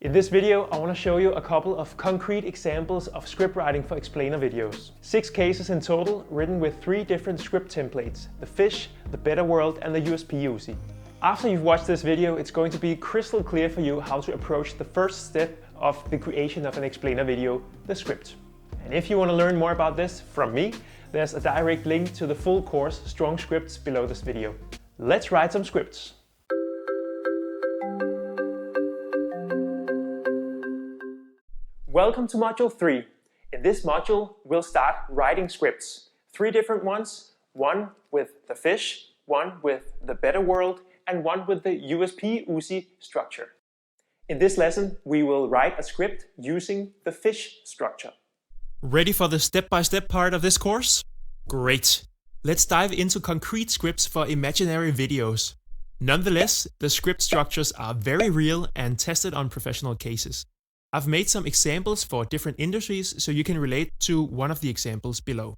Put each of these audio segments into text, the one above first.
In this video, I want to show you a couple of concrete examples of script writing for explainer videos. 6 cases in total, written with 3 different script templates: the fish, the better world, and the USPS. After you've watched this video, it's going to be crystal clear for you how to approach the first step of the creation of an explainer video, the script. And if you want to learn more about this from me, there's a direct link to the full course, Strong Scripts, below this video. Let's write some scripts. Welcome to Module 3. In this module, we'll start writing scripts. 3 different ones, one with the fish, one with the better world, and one with the USPS structure. In this lesson, we will write a script using the fish structure. Ready for the step-by-step part of this course? Great! Let's dive into concrete scripts for imaginary videos. Nonetheless, the script structures are very real and tested on professional cases. I've made some examples for different industries so you can relate to one of the examples below.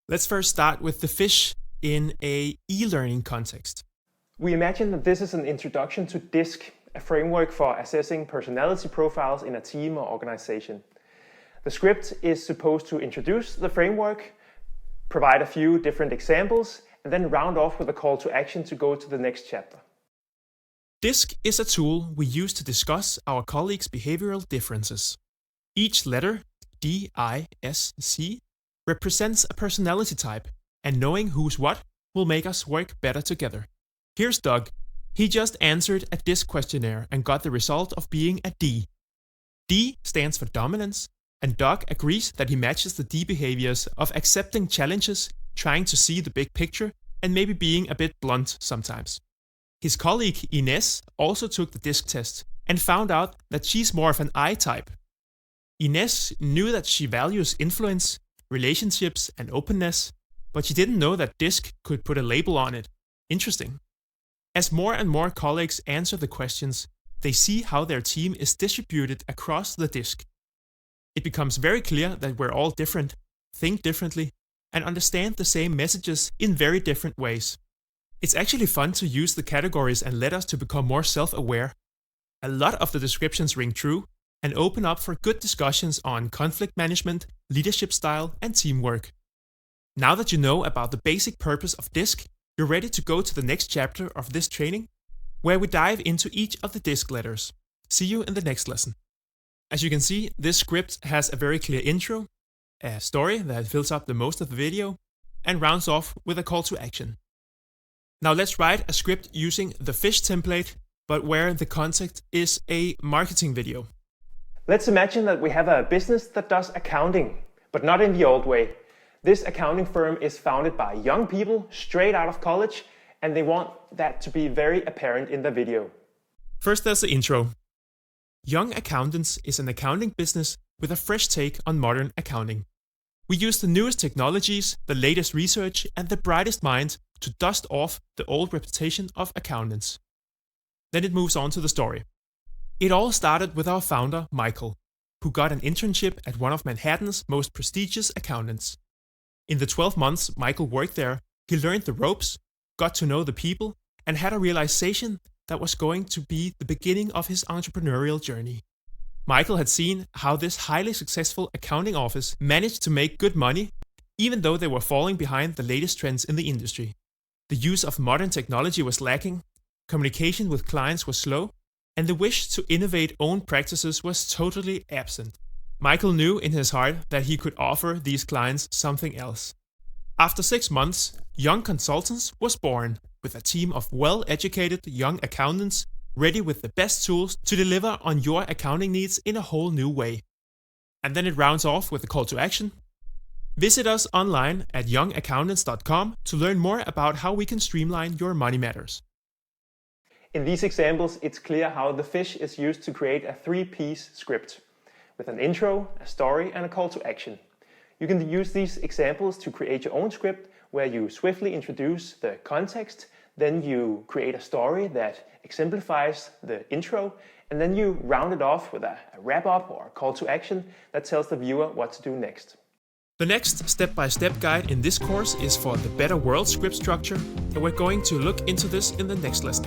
Let's first start with the fish in an e-learning context. We imagine that this is an introduction to DISC, a framework for assessing personality profiles in a team or organization. The script is supposed to introduce the framework, provide a few different examples, and then round off with a call to action to go to the next chapter. DISC is a tool we use to discuss our colleagues' behavioral differences. Each letter, D-I-S-C, represents a personality type, and knowing who's what will make us work better together. Here's Doug. He just answered a DISC questionnaire and got the result of being a D. D stands for dominance, and Doug agrees that he matches the D behaviors of accepting challenges, trying to see the big picture, and maybe being a bit blunt sometimes. His colleague Ines also took the DISC test and found out that she's more of an I type. Ines knew that she values influence, relationships, and openness, but she didn't know that DISC could put a label on it. Interesting. As more and more colleagues answer the questions, they see how their team is distributed across the DISC. It becomes very clear that we're all different, think differently, and understand the same messages in very different ways. It's actually fun to use the categories and letters to become more self-aware. A lot of the descriptions ring true and open up for good discussions on conflict management, leadership style, and teamwork. Now that you know about the basic purpose of DISC, you're ready to go to the next chapter of this training, where we dive into each of the DISC letters. See you in the next lesson. As you can see, this script has a very clear intro, a story that fills up the most of the video, and rounds off with a call to action. Now let's write a script using the fish template, but where the context is a marketing video. Let's imagine that we have a business that does accounting, but not in the old way. This accounting firm is founded by young people straight out of college, and they want that to be very apparent in the video. First, there's the intro. Young Accountants is an accounting business with a fresh take on modern accounting. We use the newest technologies, the latest research, and the brightest minds to dust off the old reputation of accountants. Then it moves on to the story. It all started with our founder, Michael, who got an internship at one of Manhattan's most prestigious accountants. In the 12 months Michael worked there, he learned the ropes, got to know the people, and had a realization that was going to be the beginning of his entrepreneurial journey. Michael had seen how this highly successful accounting office managed to make good money, even though they were falling behind the latest trends in the industry. The use of modern technology was lacking, communication with clients was slow, and the wish to innovate own practices was totally absent. Michael knew in his heart that he could offer these clients something else. After 6 months, Young Consultants was born, with a team of well-educated young accountants ready with the best tools to deliver on your accounting needs in a whole new way. And then it rounds off with a call to action. Visit us online at youngaccountants.com to learn more about how we can streamline your money matters. In these examples, it's clear how the fish is used to create a 3-piece script, with an intro, a story, and a call to action. You can use these examples to create your own script, where you swiftly introduce the context, then you create a story that exemplifies the intro, and then you round it off with a wrap-up or a call to action that tells the viewer what to do next. The next step-by-step guide in this course is for the Better World script structure, and we're going to look into this in the next lesson.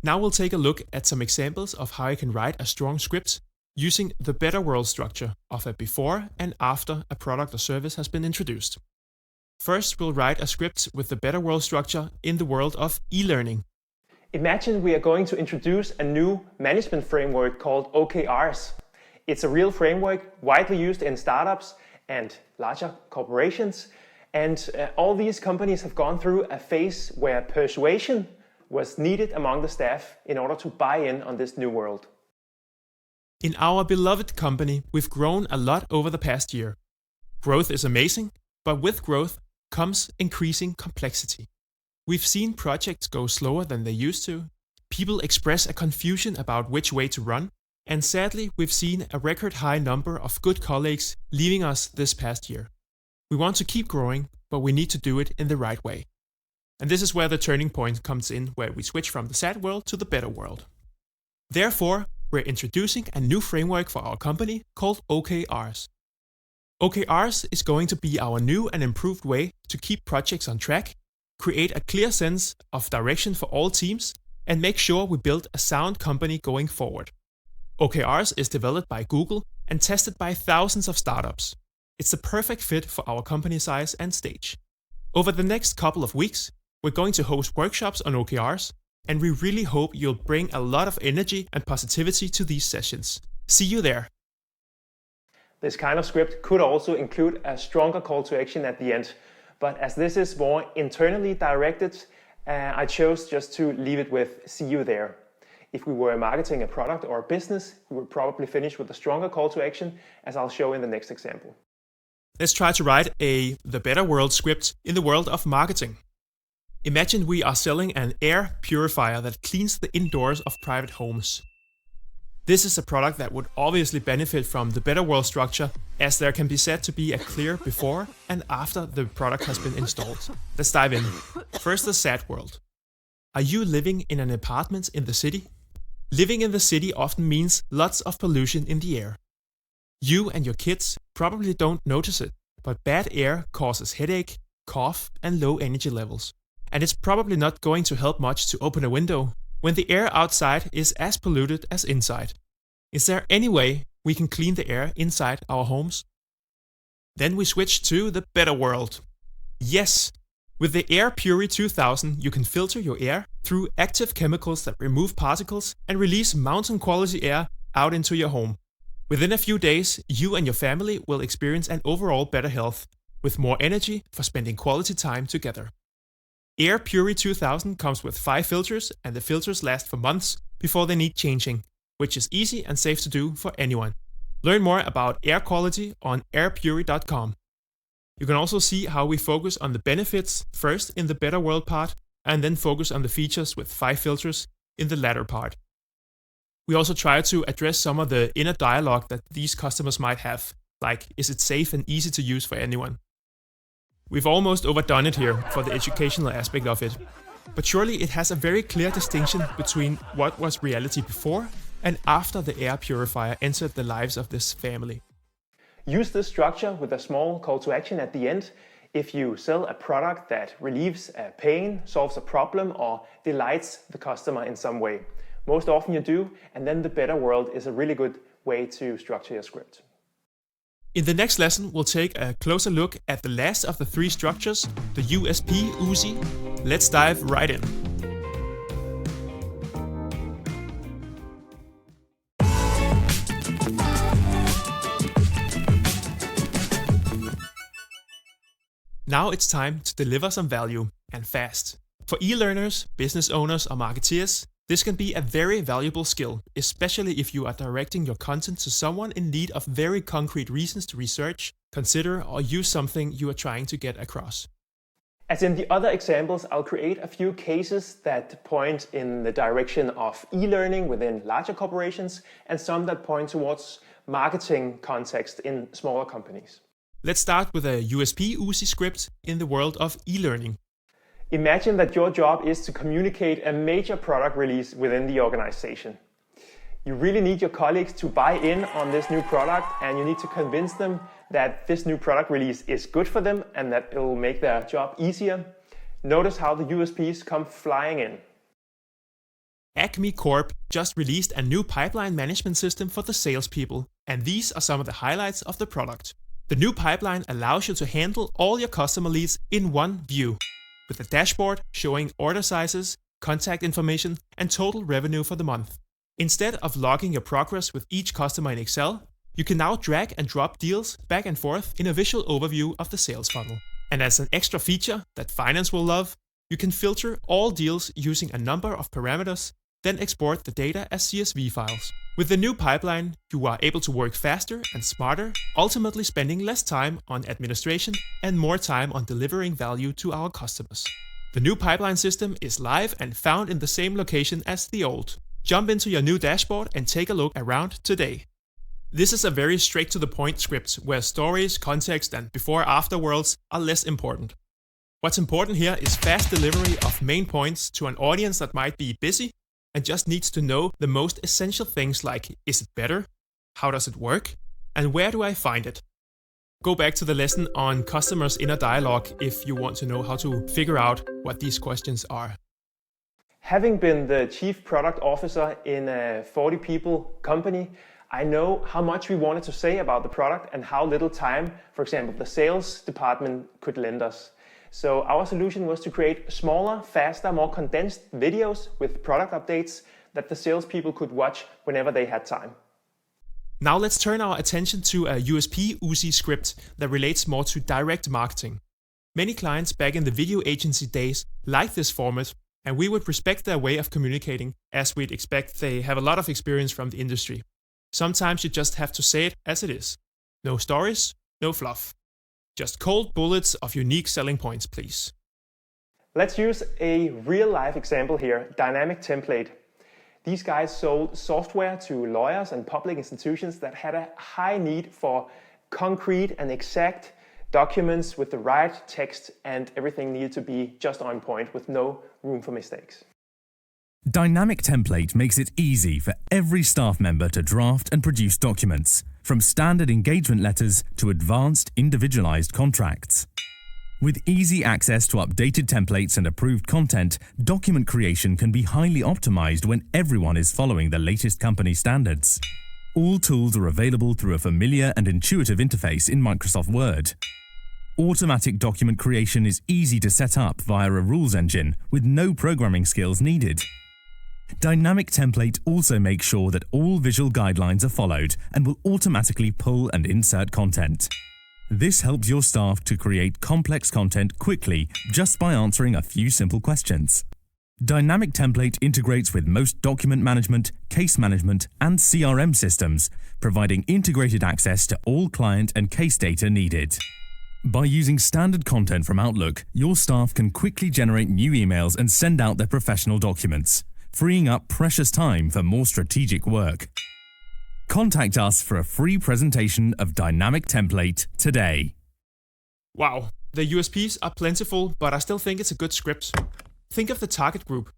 Now we'll take a look at some examples of how you can write a strong script using the better world structure of a before and after a product or service has been introduced. First, we'll write a script with the better world structure in the world of e-learning. Imagine we are going to introduce a new management framework called OKRS. It's a real framework widely used in startups and larger corporations. And all these companies have gone through a phase where persuasion was needed among the staff in order to buy in on this new world. In our beloved company, we've grown a lot over the past year. Growth is amazing, but with growth comes increasing complexity. We've seen projects go slower than they used to, people express a confusion about which way to run, and sadly, we've seen a record high number of good colleagues leaving us this past year. We want to keep growing, but we need to do it in the right way. And this is where the turning point comes in, where we switch from the sad world to the better world. Therefore, we're introducing a new framework for our company called OKRs. OKRs is going to be our new and improved way to keep projects on track, create a clear sense of direction for all teams, and make sure we build a sound company going forward. OKRs is developed by Google and tested by thousands of startups. It's the perfect fit for our company size and stage. Over the next couple of weeks, we're going to host workshops on OKRs, and we really hope you'll bring a lot of energy and positivity to these sessions. See you there! This kind of script could also include a stronger call to action at the end, but as this is more internally directed, I chose just to leave it with "see you there." If we were marketing a product or a business, we would probably finish with a stronger call to action, as I'll show in the next example. Let's try to write the better world script in the world of marketing. Imagine we are selling an air purifier that cleans the indoors of private homes. This is a product that would obviously benefit from the better world structure, as there can be said to be a clear before and after the product has been installed. Let's dive in. First, the sad world. Are you living in an apartment in the city? Living in the city often means lots of pollution in the air. You and your kids probably don't notice it, but bad air causes headache, cough, and low energy levels. And it's probably not going to help much to open a window when the air outside is as polluted as inside. Is there any way we can clean the air inside our homes? Then we switch to the better world. Yes! With the Air Puri 2000, you can filter your air through active chemicals that remove particles and release mountain quality air out into your home. Within a few days, you and your family will experience an overall better health, with more energy for spending quality time together. Air Puri 2000 comes with 5 filters, and the filters last for months before they need changing, which is easy and safe to do for anyone. Learn more about air quality on airpuri.com. You can also see how we focus on the benefits first in the better world part, and then focus on the features with 5 filters in the latter part. We also try to address some of the inner dialogue that these customers might have, like, is it safe and easy to use for anyone? We've almost overdone it here for the educational aspect of it, but surely it has a very clear distinction between what was reality before and after the air purifier entered the lives of this family. Use this structure with a small call to action at the end if you sell a product that relieves a pain, solves a problem, or delights the customer in some way. Most often you do, and then the better world is a really good way to structure your script. In the next lesson, we'll take a closer look at the last of the 3 structures, the USPS. Let's dive right in. Now it's time to deliver some value, and fast. For e-learners, business owners, or marketeers, this can be a very valuable skill, especially if you are directing your content to someone in need of very concrete reasons to research, consider, or use something you are trying to get across. As in the other examples, I'll create a few cases that point in the direction of e-learning within larger corporations and some that point towards marketing context in smaller companies. Let's start with a USPS script in the world of e-learning. Imagine that your job is to communicate a major product release within the organization. You really need your colleagues to buy in on this new product, and you need to convince them that this new product release is good for them and that it will make their job easier. Notice how the USPs come flying in. Acme Corp just released a new pipeline management system for the salespeople, and these are some of the highlights of the product. The new pipeline allows you to handle all your customer leads in one view, with a dashboard showing order sizes, contact information, and total revenue for the month. Instead of logging your progress with each customer in Excel, you can now drag and drop deals back and forth in a visual overview of the sales funnel. And as an extra feature that finance will love, you can filter all deals using a number of parameters, then export the data as CSV files. With the new pipeline, you are able to work faster and smarter, ultimately spending less time on administration and more time on delivering value to our customers. The new pipeline system is live and found in the same location as the old. Jump into your new dashboard and take a look around today. This is a very straight-to-the-point script where stories, context, and before-after worlds are less important. What's important here is fast delivery of main points to an audience that might be busy and just needs to know the most essential things like, is it better? How does it work? And where do I find it? Go back to the lesson on customers' inner dialogue if you want to know how to figure out what these questions are. Having been the chief product officer in a 40-people company, I know how much we wanted to say about the product and how little time, for example, the sales department could lend us. So our solution was to create smaller, faster, more condensed videos with product updates that the salespeople could watch whenever they had time. Now let's turn our attention to a USPS script that relates more to direct marketing. Many clients back in the video agency days liked this format, and we would respect their way of communicating, as we'd expect they have a lot of experience from the industry. Sometimes you just have to say it as it is. No stories, no fluff. Just cold bullets of unique selling points, please. Let's use a real-life example here, dynamic template. These guys sold software to lawyers and public institutions that had a high need for concrete and exact documents with the right text, and everything needed to be just on point with no room for mistakes. Dynamic template makes it easy for every staff member to draft and produce documents, from standard engagement letters to advanced individualized contracts. With easy access to updated templates and approved content, document creation can be highly optimized when everyone is following the latest company standards. All tools are available through a familiar and intuitive interface in Microsoft Word. Automatic document creation is easy to set up via a rules engine with no programming skills needed. Dynamic template also makes sure that all visual guidelines are followed and will automatically pull and insert content. This helps your staff to create complex content quickly just by answering a few simple questions. Dynamic template integrates with most document management, case management, and CRM systems, providing integrated access to all client and case data needed. By using standard content from Outlook, your staff can quickly generate new emails and send out their professional documents, freeing up precious time for more strategic work. Contact us for a free presentation of Dynamic Template today. Wow, the USPs are plentiful, but I still think it's a good script. Think of the target group.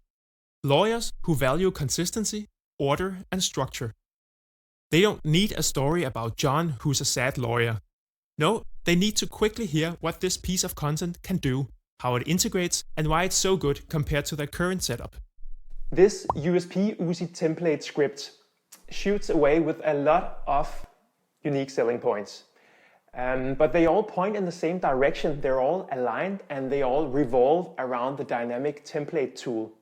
Lawyers who value consistency, order, and structure. They don't need a story about John who's a sad lawyer. No, they need to quickly hear what this piece of content can do, how it integrates, and why it's so good compared to their current setup. This USPS template script shoots away with a lot of unique selling points. But they all point in the same direction, they're all aligned, and they all revolve around the dynamic template tool.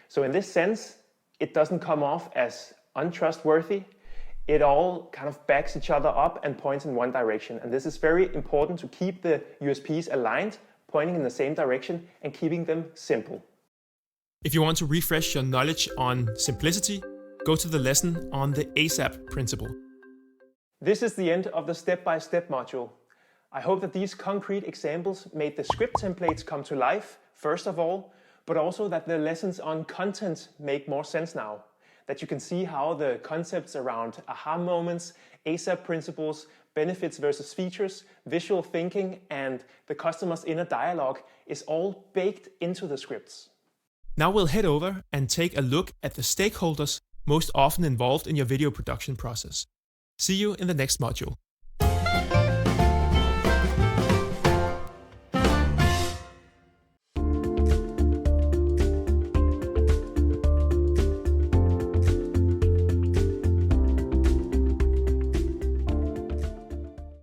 So in this sense, it doesn't come off as untrustworthy. It all kind of backs each other up and points in one direction. And this is very important to keep the USPs aligned, pointing in the same direction and keeping them simple. If you want to refresh your knowledge on simplicity, go to the lesson on the ASAP principle. This is the end of the step-by-step module. I hope that these concrete examples made the script templates come to life, first of all, but also that the lessons on content make more sense now. That you can see how the concepts around aha moments, ASAP principles, benefits versus features, visual thinking, and the customer's inner dialogue is all baked into the scripts. Now we'll head over and take a look at the stakeholders most often involved in your video production process. See you in the next module.